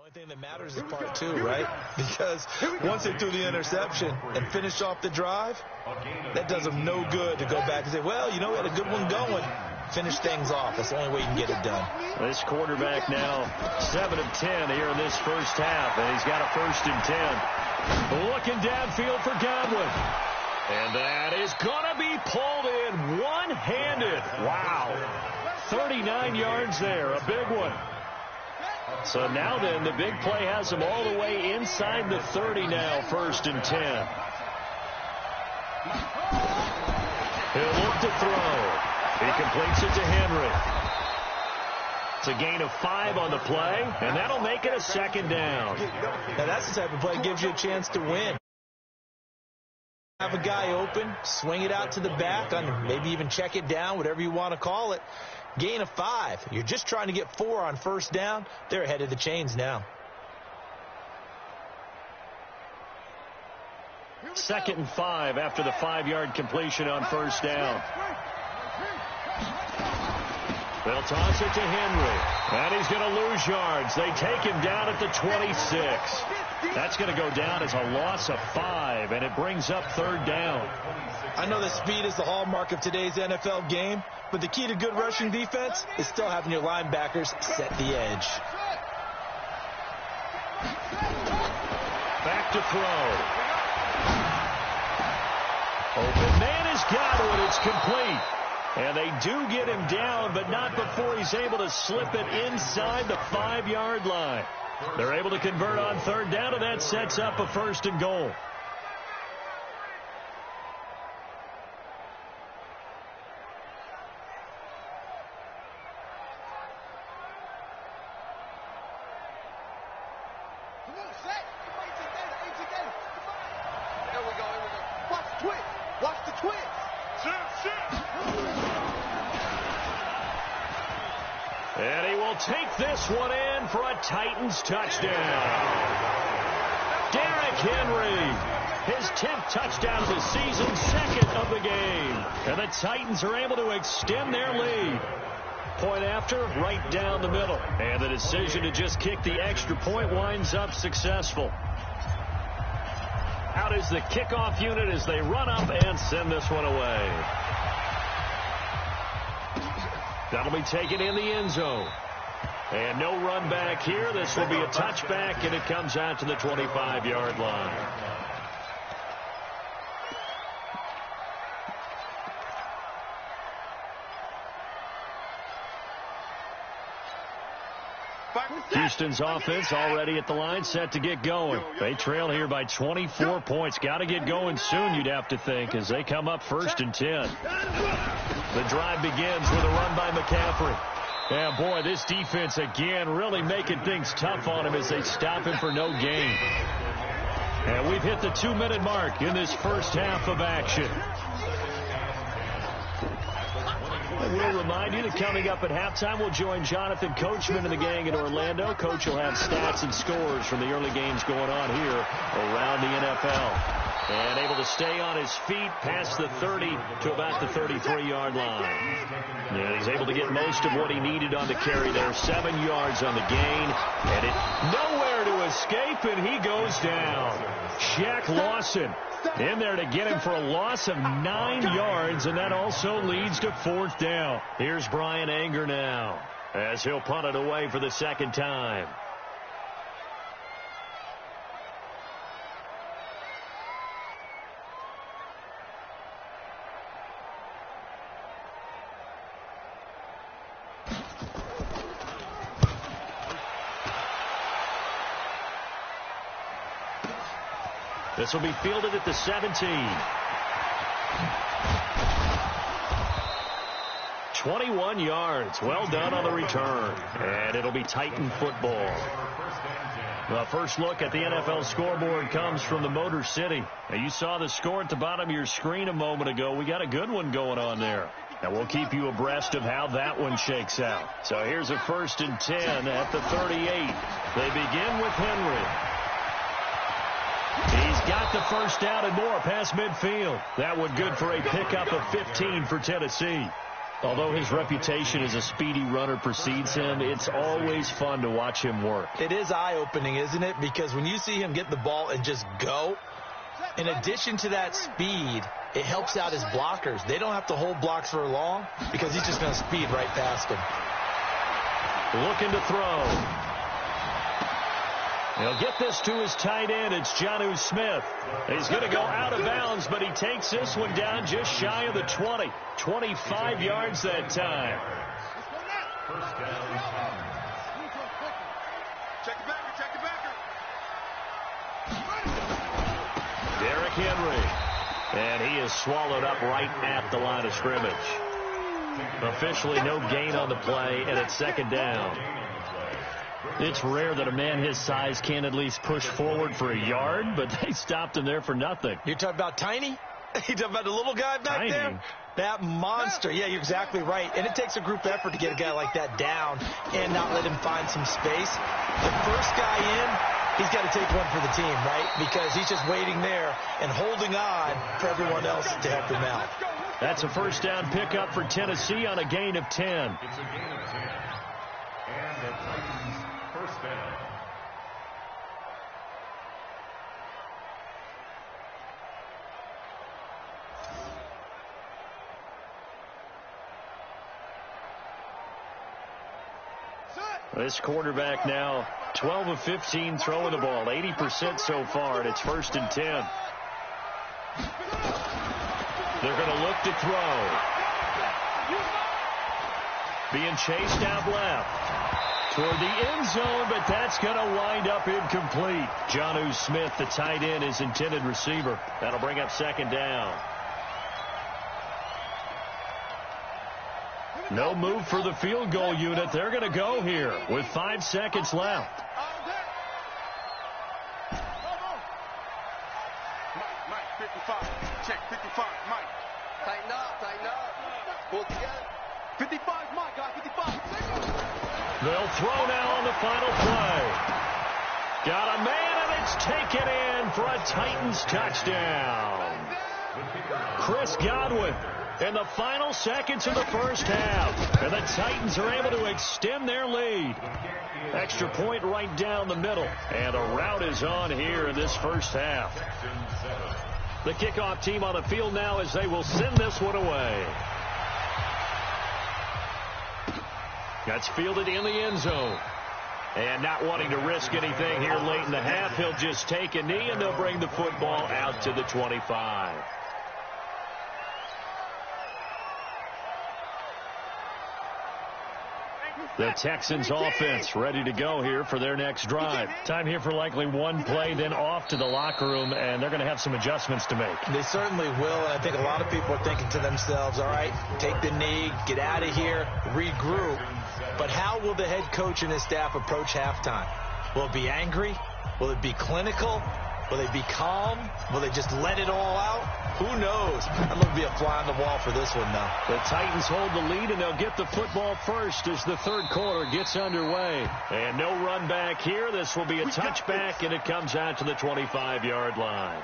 only thing that matters is part two, right? Because once they threw the interception and finished off the drive, that does them no good to go back and say, well, you know, we had a good one going. Finish things off. That's the only way you can get it done. This quarterback now 7 of 10 here in this first half, and he's got a 1st and 10. Looking downfield for Godwin. And that is going to be pulled in one-handed. Wow. 39 yards there, a big one. So now then, the big play has him all the way inside the 30 now, 1st and 10. He'll look to throw. He completes it to Henry. It's a gain of 5 on the play, and that'll make it a 2nd down. Now that's the type of play that gives you a chance to win. Have a guy open, swing it out to the back, maybe even check it down, whatever you want to call it. Gain of 5. You're just trying to get 4 on 1st down. They're ahead of the chains now. 2nd and 5 after the 5-yard completion on 1st down. They'll toss it to Henry. And he's going to lose yards. They take him down at the 26. That's going to go down as a loss of 5, and it brings up 3rd down. I know that speed is the hallmark of today's NFL game, but the key to good rushing defense is still having your linebackers set the edge. Back to throw. Open man is Godwin. It's complete. And they do get him down, but not before he's able to slip it inside the 5-yard line. They're able to convert on 3rd down, and that sets up a 1st and goal. And he will take this one in for a Titans touchdown. Derrick Henry, his 10th touchdown of the season, 2nd of the game. And the Titans are able to extend their lead. Point after, right down the middle. And the decision to just kick the extra point winds up successful. Out is the kickoff unit as they run up and send this one away. That'll be taken in the end zone. And no run back here. This will be a touchback, and it comes out to the 25-yard line. Houston's offense already at the line, set to get going. They trail here by 24 points. Got to get going soon, you'd have to think, as they come up 1st and 10. The drive begins with a run by McCaffrey. Yeah, boy, this defense again really making things tough on him as they stop him for no gain. And we've hit the 2-minute mark in this first half of action. And we'll remind you that coming up at halftime, we'll join Jonathan Coachman and the gang in Orlando. Coach will have stats and scores from the early games going on here around the NFL. And able to stay on his feet past the 30 to about the 33-yard line. And he's able to get most of what he needed on the carry there. 7 yards on the gain. And it nowhere to escape, and he goes down. Shaq Lawson in there to get him for a loss of 9 yards, and that also leads to 4th down. Here's Brian Anger now as he'll punt it away for the 2nd time. This will be fielded at the 17. 21 yards. Well done on the return. And it'll be Titan football. The first look at the NFL scoreboard comes from the Motor City. Now, you saw the score at the bottom of your screen a moment ago. We got a good one going on there. And we'll keep you abreast of how that one shakes out. So here's a 1st and 10 at the 38. They begin with Henry. He's got the 1st down and more past midfield. That one good for a pickup of 15 for Tennessee. Although his reputation as a speedy runner precedes him, it's always fun to watch him work. It is eye-opening, isn't it? Because when you see him get the ball and just go, in addition to that speed, it helps out his blockers. They don't have to hold blocks for long because he's just going to speed right past them. Looking to throw. He'll get this to his tight end. It's Jonnu Smith. He's going to go out of bounds, but he takes this one down just shy of the 20. 25 yards that time. First down. Check the backer, check the backer. Derrick Henry. And he is swallowed up right at the line of scrimmage. Officially no gain on the play, and it's second down. It's rare that a man his size can at least push forward for a yard, but they stopped him there for nothing. You're talking about Tiny? You talking about the little guy back there? That monster. Yeah, you're exactly right. And it takes a group effort to get a guy like that down and not let him find some space. The first guy in, he's got to take one for the team, right? Because he's just waiting there and holding on for everyone else to help him out. That's a first down pickup for Tennessee on a gain of 10. It's a gain of 10. And the Titans first down. This quarterback now 12 of 15 throwing the ball, 80% so far, and it's first and 10. They're going to look to throw. Being chased out left toward the end zone, but that's going to wind up incomplete. Jonnu Smith, the tight end, his intended receiver. That'll bring up second down. No move for the field goal unit. They're going to go here with 5 seconds left. Mike, 55. Check, 55. Mike. Tighten up. Pull together. 55, Mike, guys, 55. They'll throw now on the final play. Got a man, and it's taken in for a Titans touchdown. Chris Godwin in the final seconds of the first half. And the Titans are able to extend their lead. Extra point right down the middle. And a rout is on here in this first half. The kickoff team on the field now as they will send this one away. That's fielded in the end zone. And not wanting to risk anything here late in the half, he'll just take a knee and they'll bring the football out to the 25. The Texans offense ready to go here for their next drive. Time here for likely one play, then off to the locker room, and they're going to have some adjustments to make. They certainly will, and I think a lot of people are thinking to themselves, all right, take the knee, get out of here, regroup. But how will the head coach and his staff approach halftime? Will it be angry? Will it be clinical? Will they be calm? Will they just let it all out? Who knows? I'm going to be a fly on the wall for this one, though. The Titans hold the lead, and they'll get the football first as the third quarter gets underway. And no run back here. This will be a touchback, and it comes out to the 25-yard line.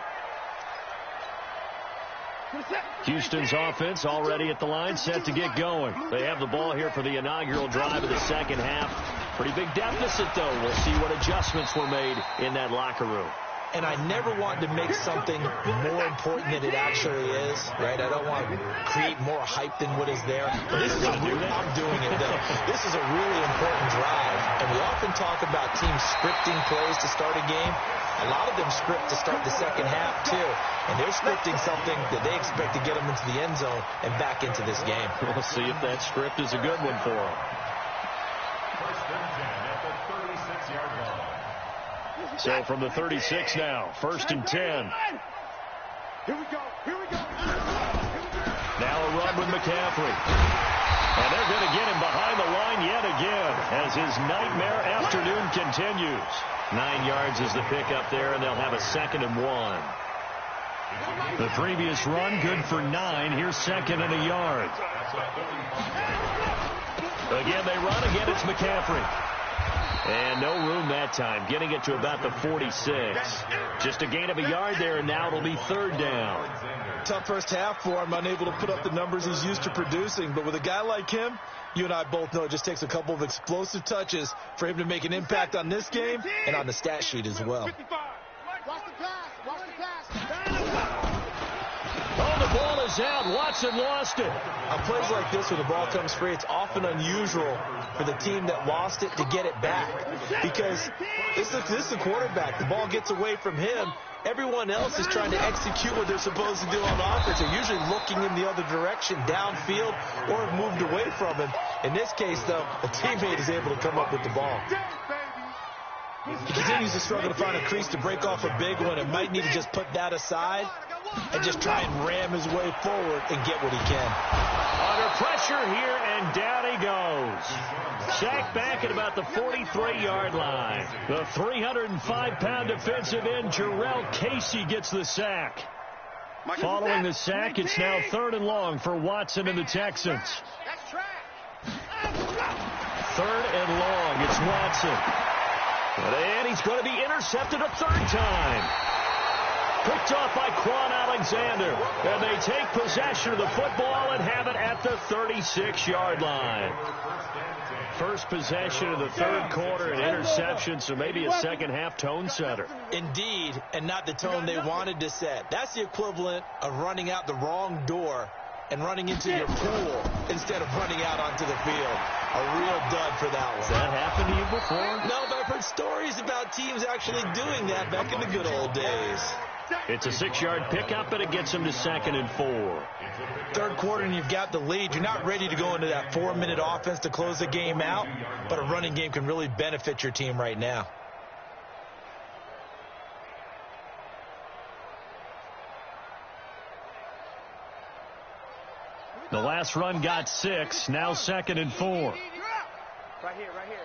Houston's offense already at the line, set to get going. They have the ball here for the inaugural drive of the second half. Pretty big deficit, though. We'll see what adjustments were made in that locker room. And I never want to make something more important than it actually is, right? I don't want to create more hype than what is there. But this is I'm doing it, though. This is a really important drive. And we often talk about teams scripting plays to start a game. A lot of them script to start the second half, too. And they're scripting something that they expect to get them into the end zone and back into this game. We'll see if that script is a good one for them. First and 10 at the 36-yard line. So from the 36 now, first and 10. Here we go. Now a run with McCaffrey. And they're going to get him behind the line yet again as his nightmare afternoon continues. 9 yards is the pickup there, and they'll have a 2nd and 1. The previous run, good for 9. Here's 2nd and a yard. Again, they run. Again, it's McCaffrey. And no room that time, getting it to about the 46. Just a gain of a yard there, and now it'll be 3rd down. tough first half for him, unable to put up the numbers he's used to producing. But with a guy like him, you and I both know it just takes a couple of explosive touches for him to make an impact on this game and on the stat sheet as well. Watch the pass. Watch the pass. Oh, the ball is out. Watson lost it. On plays like this where the ball comes free, it's often unusual for the team that lost it to get it back. Because this is the quarterback. The ball gets away from him. Everyone else is trying to execute what they're supposed to do on offense. They're usually looking in the other direction, downfield, or have moved away from him. In this case, though, a teammate is able to come up with the ball. He continues to struggle to find a crease to break off a big one and might need to just put that aside and just try and ram his way forward and get what he can. Under pressure here, and down he goes. Sacked back at about the 43-yard line. The 305-pound defensive end, Jarrell Casey, gets the sack. Following the sack, it's now 3rd and long for Watson and the Texans. 3rd and long, it's Watson. And he's going to be intercepted a 3rd time. Picked off by Quan Alexander. And they take possession of the football and have it at the 36-yard line. First possession of the 3rd quarter, an interception, so maybe a second-half tone setter. Indeed, and not the tone they wanted to set. That's the equivalent of running out the wrong door and running into your pool instead of running out onto the field. A real dud for that one. Has that happened to you before? No, but I've heard stories about teams actually doing that back in the good old days. It's a 6-yard pickup, and it gets him to 2nd and 4. 3rd quarter, and you've got the lead. You're not ready to go into that 4-minute offense to close the game out, but a running game can really benefit your team right now. The last run got 6, now 2nd and 4. Right here, right here.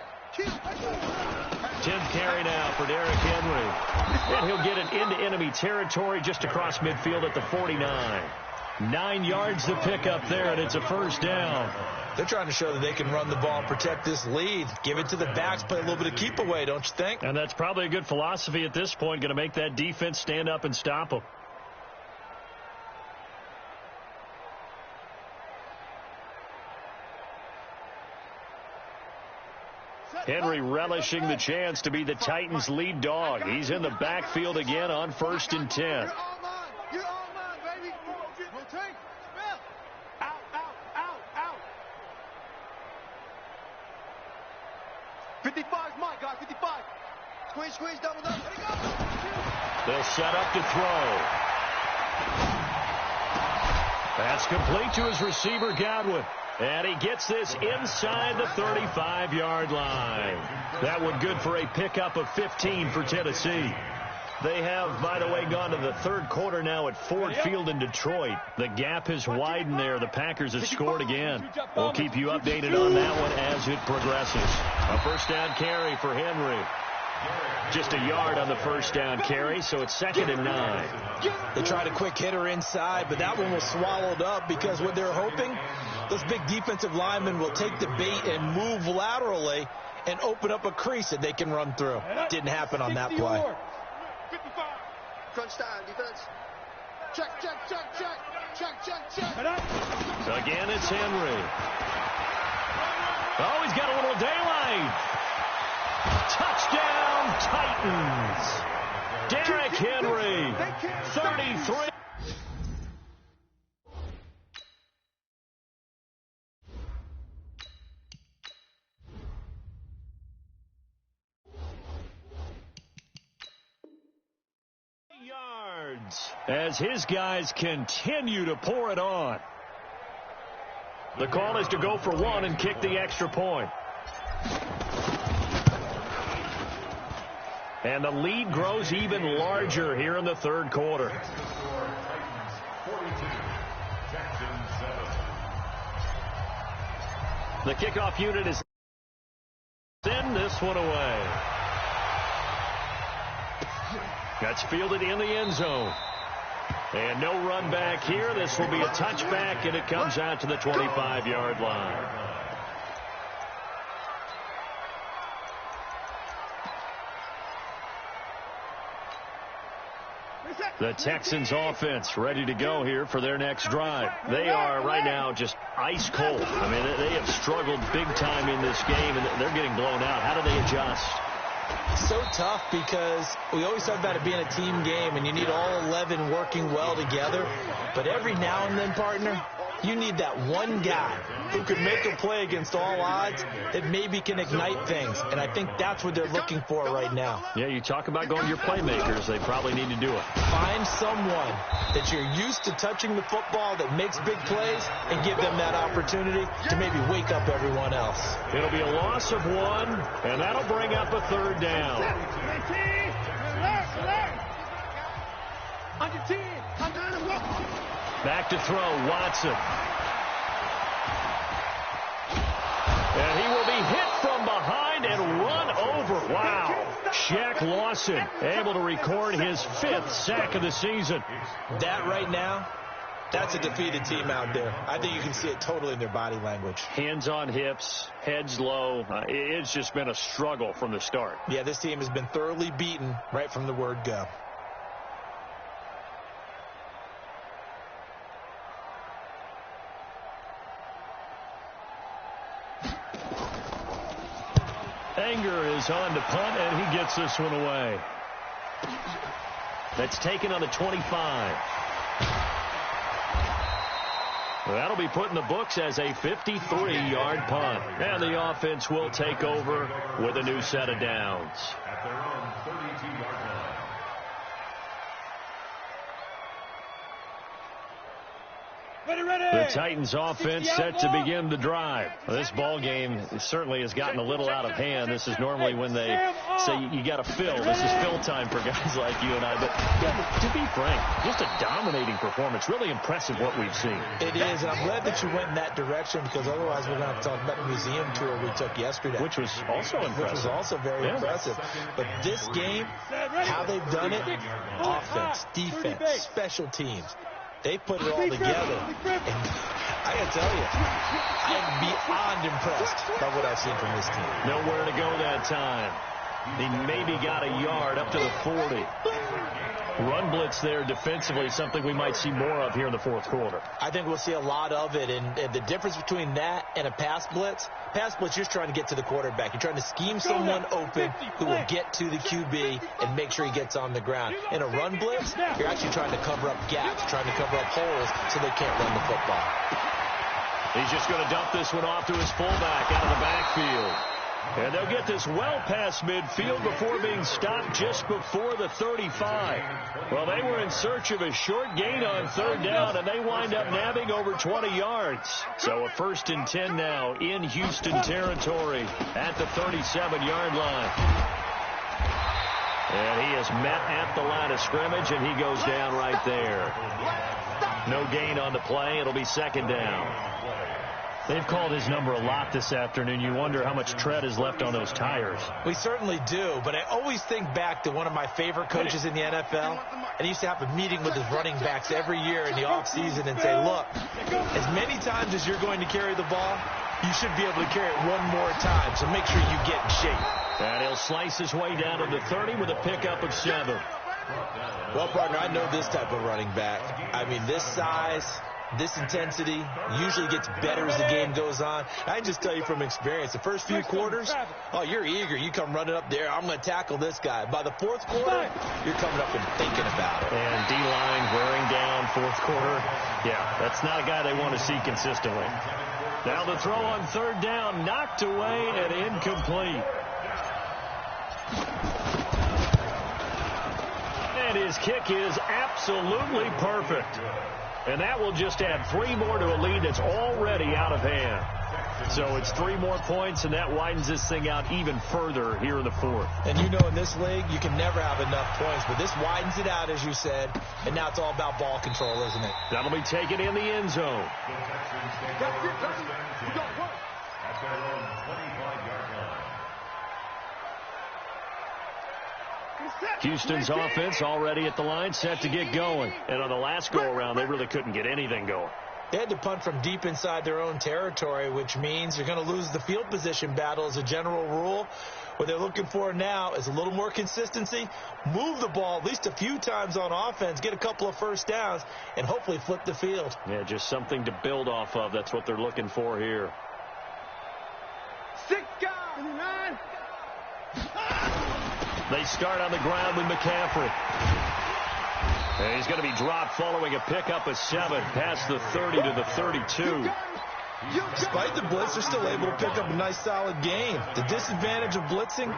10th carry now for Derrick Henry. And he'll get it into enemy territory just across midfield at the 49. 9 yards to pick up there, and it's a 1st down. They're trying to show that they can run the ball and protect this lead. Give it to the backs, play a little bit of keep away, don't you think? And that's probably a good philosophy at this point, going to make that defense stand up and stop them. Henry relishing the chance to be the Titans' lead dog. He's in the backfield again on 1st and 10. You're all mine. You're all mine, baby. Rotate. Out, out, out, out. 55 is mine, guys. 55. Squeeze, squeeze, double, double. There you go. They'll set up to throw. That's complete to his receiver, Godwin. And he gets this inside the 35-yard line. That one good for a pickup of 15 for Tennessee. They have, by the way, gone to the 3rd quarter now at Ford Field in Detroit. The gap has widened there. The Packers have scored again. We'll keep you updated on that one as it progresses. A 1st down carry for Henry. Just a yard on the 1st down carry, so it's 2nd and 9. They tried a quick hitter inside, but that one was swallowed up because what they're hoping, those big defensive linemen will take the bait and move laterally and open up a crease that they can run through. Didn't happen on that play. 55. Crunch time, defense. Check, check, check, check. Check, check, check. So again, it's Henry. Oh, he's got a little daylight. Touchdown, Titans. Derrick Henry, 33. Yards as his guys continue to pour it on. The call is to go for 1 and kick the extra point. And the lead grows even larger here in the 3rd quarter. The kickoff unit is send this one away. That's fielded in the end zone. And no run back here. This will be a touchback, and it comes out to the 25-yard line. The Texans offense ready to go here for their next drive. They are right now just ice cold. I mean, they have struggled big time in this game, and they're getting blown out. How do they adjust? It's so tough because we always talk about it being a team game, and you need all 11 working well together. But every now and then, partner, you need that one guy who can make a play against all odds that maybe can ignite things. And I think that's what they're looking for right now. Yeah, you talk about going to your playmakers. They probably need to do it. Find someone that you're used to touching the football that makes big plays and give them that opportunity to maybe wake up everyone else. It'll be a loss of 1, and that'll bring up a 3rd down. Back to throw, Watson. And he will be hit from behind and run over. Wow. Shaq Lawson able to record his 5th sack of the season. That right now, that's a defeated team out there. I think you can see it totally in their body language. Hands on hips, heads low. It's just been a struggle from the start. Yeah, this team has been thoroughly beaten right from the word go. Anger is on to punt, and he gets this one away. That's taken on the 25. Well, that'll be put in the books as a 53-yard punt. And the offense will take over with a new set of downs. At their own 32-yard line. The Titans offense set to begin the drive. Well, this ball game certainly has gotten a little out of hand. This is normally when they say you got to fill. This is fill time for guys like you and I. But yeah, to be frank, just a dominating performance. Really impressive what we've seen. It is, and I'm glad that you went in that direction because otherwise we're going to talk about the museum tour we took yesterday. Which was also impressive. Which was also very impressive. But this game, how they've done it, offense, defense, special teams. They put it all together, and I got to tell you, I am beyond impressed by what I've seen from this team. Nowhere to go that time. He maybe got a yard up to the 40. Run blitz there defensively, something we might see more of here in the 4th quarter. I think we'll see a lot of it, and the difference between that and a pass blitz, you're just trying to get to the quarterback. You're trying to scheme someone open who will get to the QB and make sure he gets on the ground. In a run blitz, you're actually trying to cover up gaps, trying to cover up holes so they can't run the football. He's just going to dump this one off to his fullback out of the backfield. And they'll get this well past midfield before being stopped just before the 35. Well, they were in search of a short gain on 3rd down, and they wind up nabbing over 20 yards. So a 1st and 10 now in Houston territory at the 37-yard line. And he is met at the line of scrimmage, and he goes down right there. No gain on the play. It'll be 2nd down. They've called his number a lot this afternoon. You wonder how much tread is left on those tires. We certainly do, but I always think back to one of my favorite coaches in the NFL, and he used to have a meeting with his running backs every year in the offseason and say, look, as many times as you're going to carry the ball, you should be able to carry it one more time, so make sure you get in shape. And he'll slice his way down to the 30 with a pickup of 7. Well, partner, I know this type of running back. I mean, this size, this intensity usually gets better as the game goes on. I can just tell you from experience, the first few quarters, oh, you're eager. You come running up there. I'm going to tackle this guy. By the 4th quarter, you're coming up and thinking about it. And D-line wearing down 4th quarter. Yeah, that's not a guy they want to see consistently. Now the throw on 3rd down, knocked away and incomplete. And his kick is absolutely perfect. And that will just add 3 more to a lead that's already out of hand. So it's 3 more points, and that widens this thing out even further here in the 4th. And you know in this league, you can never have enough points, but this widens it out, as you said, and now it's all about ball control, isn't it? That'll be taken in the end zone. At their own 25-yard line. Houston's offense already at the line, set to get going. And on the last go-around, they really couldn't get anything going. They had to punt from deep inside their own territory, which means you're going to lose the field position battle as a general rule. What they're looking for now is a little more consistency, move the ball at least a few times on offense, get a couple of first downs, and hopefully flip the field. Yeah, just something to build off of. That's what they're looking for here. 6 guys. 9. They start on the ground with McCaffrey. And he's going to be dropped following a pickup of 7 past the 30 to the 32. Despite the blitz, they're still able to pick up a nice solid gain. The disadvantage of blitzing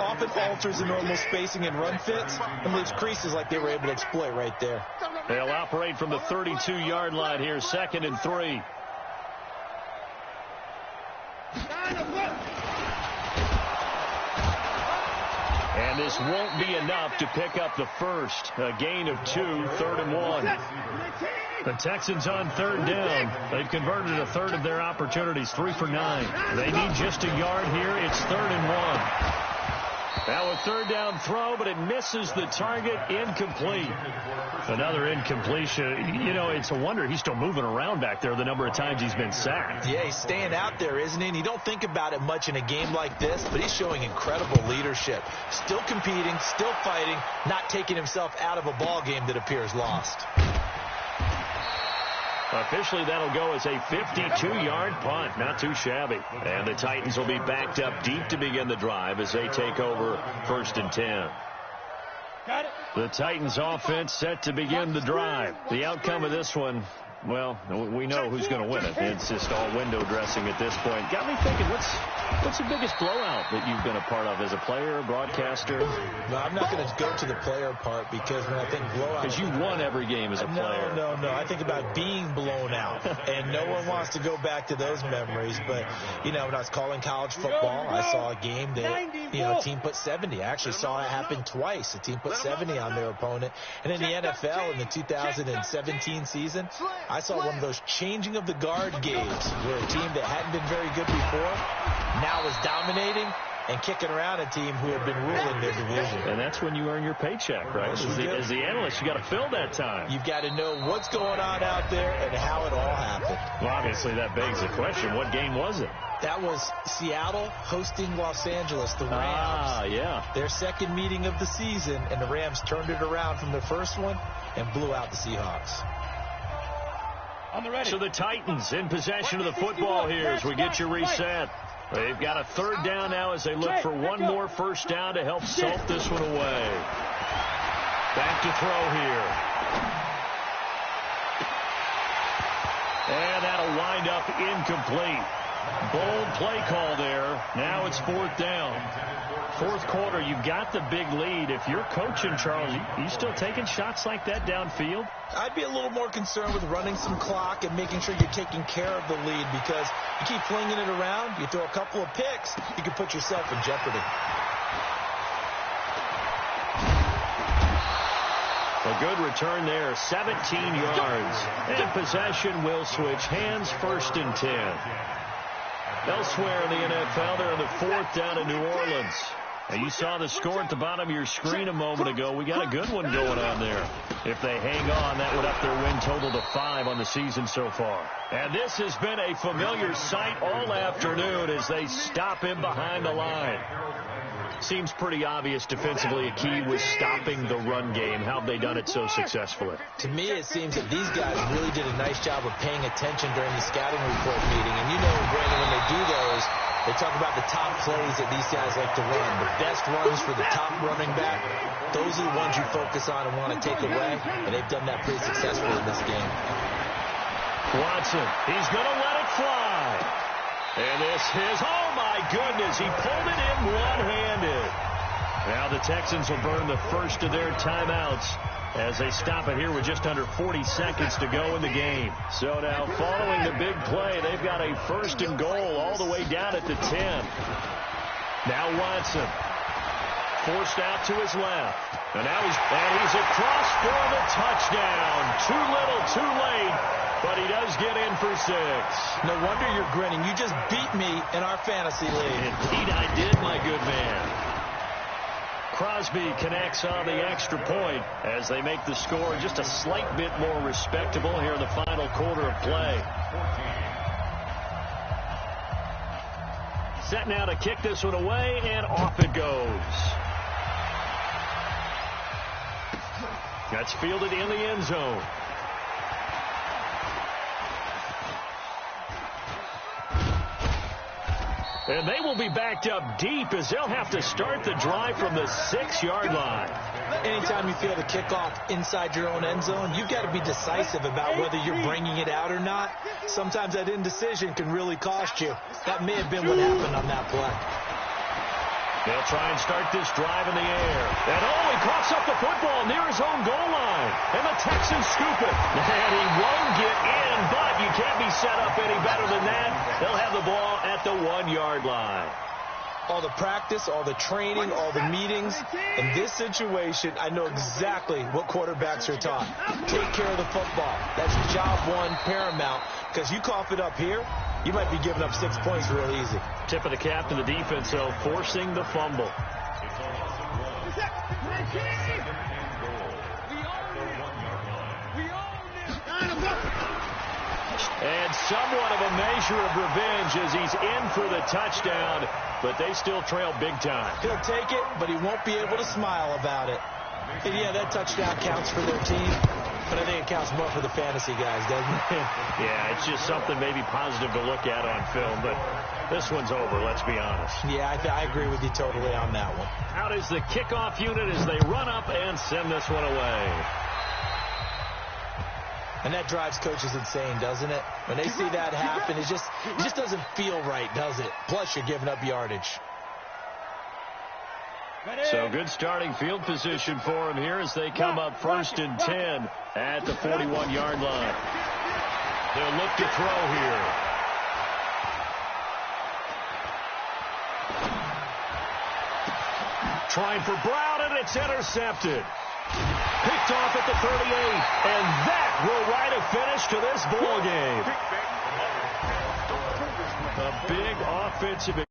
often alters the normal spacing and run fits and leaves creases like they were able to exploit right there. They'll operate from the 32-yard line here, 2nd and 3. And this won't be enough to pick up the first. A gain of 2, 3rd and 1. The Texans on 3rd down. They've converted a third of their opportunities, 3 for 9. They need just a yard here. It's 3rd and 1. Now a 3rd down throw, but it misses the target. Incomplete. Another incompletion. You know, it's a wonder he's still moving around back there the number of times he's been sacked. Yeah, he's staying out there, isn't he? And you don't think about it much in a game like this, but he's showing incredible leadership. Still competing, still fighting, not taking himself out of a ball game that appears lost. Officially, that'll go as a 52-yard punt. Not too shabby. And the Titans will be backed up deep to begin the drive as they take over 1st and 10. The Titans offense set to begin the drive. The outcome of this one, well, we know who's going to win it. It's just all window dressing at this point. Got me thinking, what's the biggest blowout that you've been a part of as a player, broadcaster? No, I'm not going to go to the player part because when I think blowout... Because you won every game as a player. No. I think about being blown out. And no one wants to go back to those memories. But, you know, when I was calling college football, I saw a game that, you know, a team put 70. I actually saw it happen twice. A team put 70 on their opponent. And in the NFL, in the 2017 season, I saw one of those changing of the guard games where a team that hadn't been very good before now was dominating and kicking around a team who had been ruling their division. And that's when you earn your paycheck, right? As the analyst, you got to fill that time. You've got to know what's going on out there and how it all happened. Well, obviously, that begs the question, what game was it? That was Seattle hosting Los Angeles, the Rams. Ah, yeah. Their second meeting of the season, and the Rams turned it around from the first one and blew out the Seahawks. So the Titans in possession of the football here as we get you reset. They've got a 3rd down now as they look for one more first down to help salt this one away. Back to throw here. And that'll wind up incomplete. Bold play call there. Now it's 4th down. 4th quarter, you've got the big lead. If you're coaching, Charles, you still taking shots like that downfield? I'd be a little more concerned with running some clock and making sure you're taking care of the lead because you keep flinging it around, you throw a couple of picks, you can put yourself in jeopardy. A good return there, 17 yards. And possession will switch hands, 1st and 10. Elsewhere in the NFL, they're in the 4th down in New Orleans. And you saw the score at the bottom of your screen a moment ago. We got a good one going on there. If they hang on, that would up their win total to 5 on the season so far. And this has been a familiar sight all afternoon as they stop him behind the line. Seems pretty obvious defensively a key was stopping the run game. How have they done it so successfully? To me, it seems that these guys really did a nice job of paying attention during the scouting report meeting. And you know, Brandon, when they do those, they talk about the top plays that these guys like to run. The best runs for the top running back, those are the ones you focus on and want to take away. And they've done that pretty successfully in this game. Watson, he's going to let it fly. And this is, oh my goodness, he pulled it in one-handed. Now the Texans will burn the first of their timeouts as they stop it here with just under 40 seconds to go in the game. So now following the big play, they've got a 1st and goal all the way down at the 10. Now Watson forced out to his left. And now he's across for the touchdown. Too little, too late. But he does get in for 6. No wonder you're grinning. You just beat me in our fantasy league. Indeed I did, my good man. Crosby connects on the extra point as they make the score just a slight bit more respectable here in the final quarter of play. Set now to kick this one away, and off it goes. That's fielded in the end zone. And they will be backed up deep as they'll have to start the drive from the 6-yard line. Anytime you feel the kickoff inside your own end zone, you've got to be decisive about whether you're bringing it out or not. Sometimes that indecision can really cost you. That may have been what happened on that play. They'll try and start this drive in the air. And he coughs up the football near his own goal line. And the Texans scoop it. And he won't get in, but you can't be set up any better than that. They'll have the ball at the 1-yard line. All the practice, all the training, all the meetings. In this situation, I know exactly what quarterbacks are taught. Take care of the football. That's job one, paramount. Because you cough it up here, you might be giving up 6 points real easy. Tip of the cap to the defense, though, forcing the fumble. And somewhat of a measure of revenge as he's in for the touchdown, but they still trail big time. He'll take it, but he won't be able to smile about it. And yeah, that touchdown counts for their team, but I think it counts more for the fantasy guys, doesn't it? Yeah, it's just something maybe positive to look at on film, but this one's over, let's be honest. Yeah, I agree with you totally on that one. Out is the kickoff unit as they run up and send this one away. And that drives coaches insane, doesn't it? When they see that happen, it just doesn't feel right, does it? Plus, you're giving up yardage. So good starting field position for him here as they come up 1st and 10 at the 41-yard line. They'll look to throw here. Trying for Brown, and it's intercepted. Picked off at the 38, and that will write a finish to this ball game. A big offensive